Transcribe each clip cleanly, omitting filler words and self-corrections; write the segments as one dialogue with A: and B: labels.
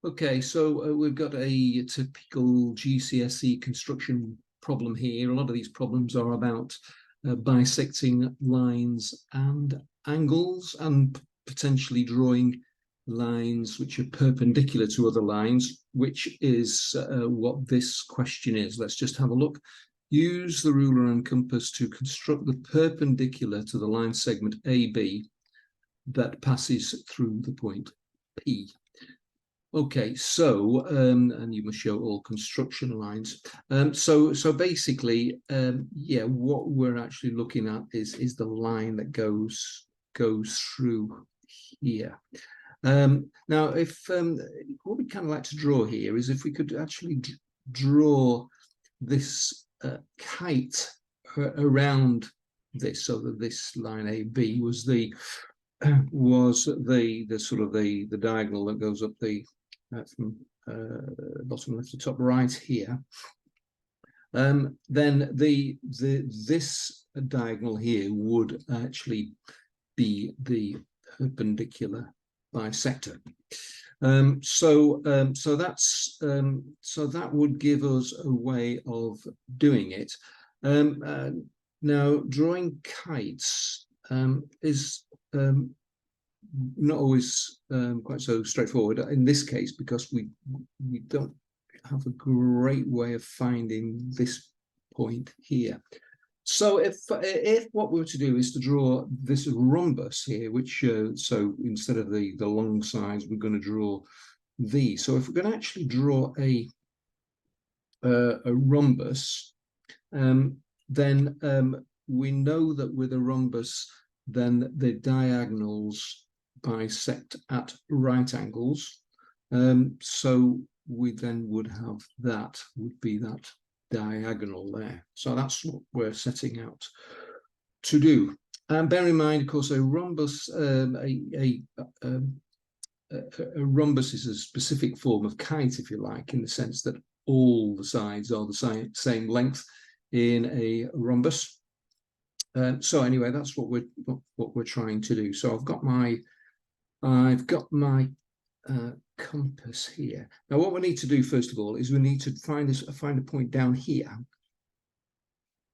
A: Okay, so we've got a typical GCSE construction problem here. A lot of these problems are about bisecting lines and angles and potentially drawing lines which are perpendicular to other lines, which is what this question is. Let's just have a look. Use the ruler and compass to construct the perpendicular to the line segment AB that passes through the point P. Okay, so and you must show all construction lines. So basically, yeah, what we're actually looking at is the line that goes through here. Now, if what we kind of like to draw here is if we could actually draw this kite around this, so that this line AB was the sort of the diagonal that goes up the from bottom left to top right here. Then this diagonal here would actually be the perpendicular bisector. So that would give us a way of doing it. Now, drawing kites is not always quite so straightforward in this case, because we don't have a great way of finding this point here. So if what we were to do is to draw this rhombus here, which so instead of the long sides, we're going to draw these. So if we're going to actually draw a rhombus, then we know that with a rhombus, then the diagonals bisect at right angles. So we then would have that diagonal there. So that's what we're setting out to do. And bear in mind, of course, a rhombus, a rhombus is a specific form of kite, if you like, in the sense that all the sides are the same length in a rhombus. So anyway, that's what we're trying to do. So I've got my compass here. Now, what we need to do first of all is we need to find a point down here,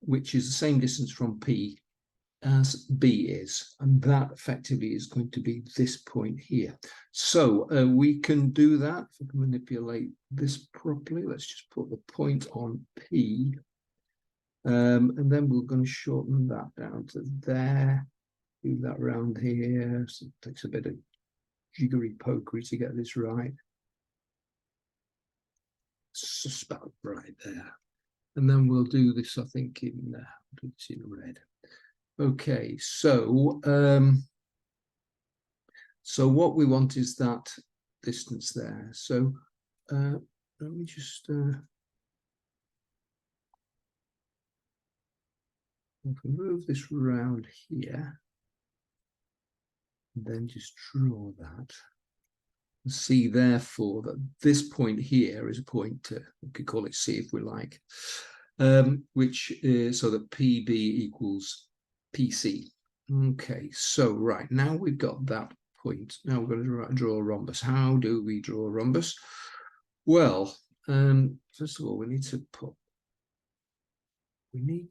A: which is the same distance from P as B is, and that effectively is going to be this point here. So we can do that. If I can manipulate this properly, let's just put the point on P. And then we're going to shorten that down to there, do that around here. So it takes a bit of jiggery pokery to get this right. Just about right there. And then we'll do this, I think, in red. Okay, so so what we want is that distance there. So let me just move this around here, and then just draw that. And see, therefore, that this point here is a point, we could call it C if we like, which is so that PB equals PC. Okay, so right, now we've got that point. Now we're going to draw a rhombus. How do we draw a rhombus? Well, first of all, we need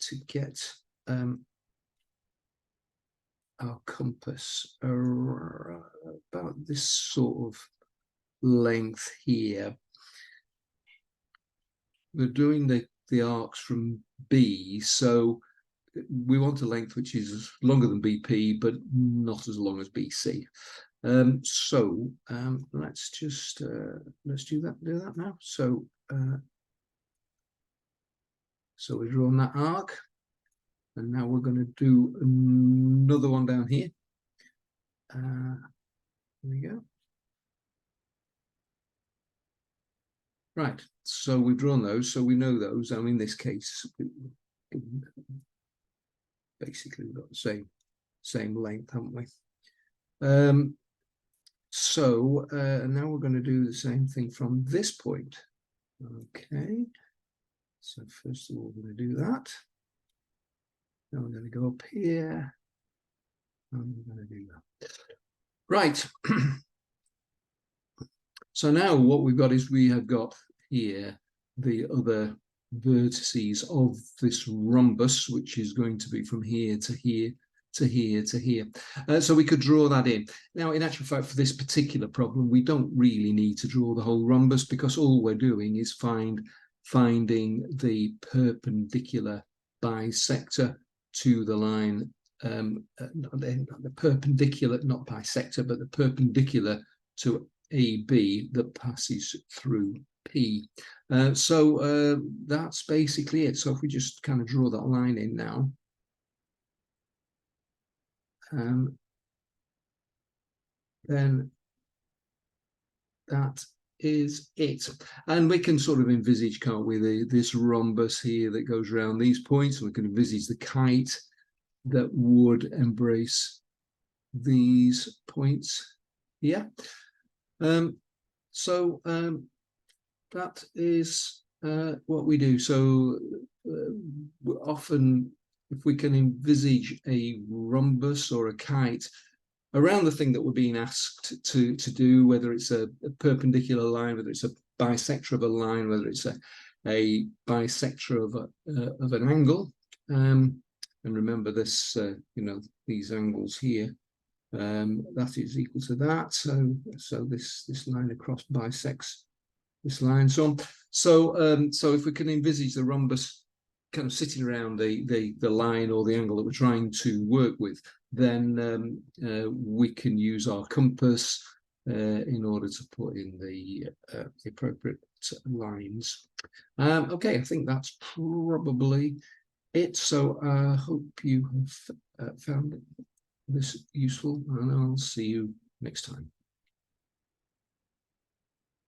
A: to get our compass about this sort of length here. We're doing the arcs from B, so we want a length which is longer than BP, but not as long as BC. So let's just let's do that now. So so we're drawing that arc, and now we're going to do another one down here. There we go. Right, so we've drawn those, so we know those. And in this case, basically we've got the same length, haven't we? So now we're going to do the same thing from this point. Okay, so first of all, we're going to do that. Then we're going to go up here, and we're going to do that. Right. So now what we've got is we have got here the other vertices of this rhombus, which is going to be from here to here to here to here. So we could draw that in. Now, in actual fact, for this particular problem, we don't really need to draw the whole rhombus, because all we're doing is finding the perpendicular bisector to the line, the perpendicular, not bisector, but the perpendicular to AB that passes through P. So that's basically it. So if we just kind of draw that line in now, then that is it. And we can sort of envisage, can't we, this rhombus here that goes around these points. We can envisage the kite that would embrace these points here. So that is what we do. So often, if we can envisage a rhombus or a kite around the thing that we're being asked to do, whether it's a perpendicular line, whether it's a bisector of a line, whether it's a bisector of an angle, and remember this, these angles here, that is equal to that. So this line across bisects this line. So if we can envisage the rhombus kind of sitting around the line or the angle that we're trying to work with, then we can use our compass in order to put in the appropriate lines. Okay, I think that's probably it. So I hope you have found this useful, and I'll see you next time.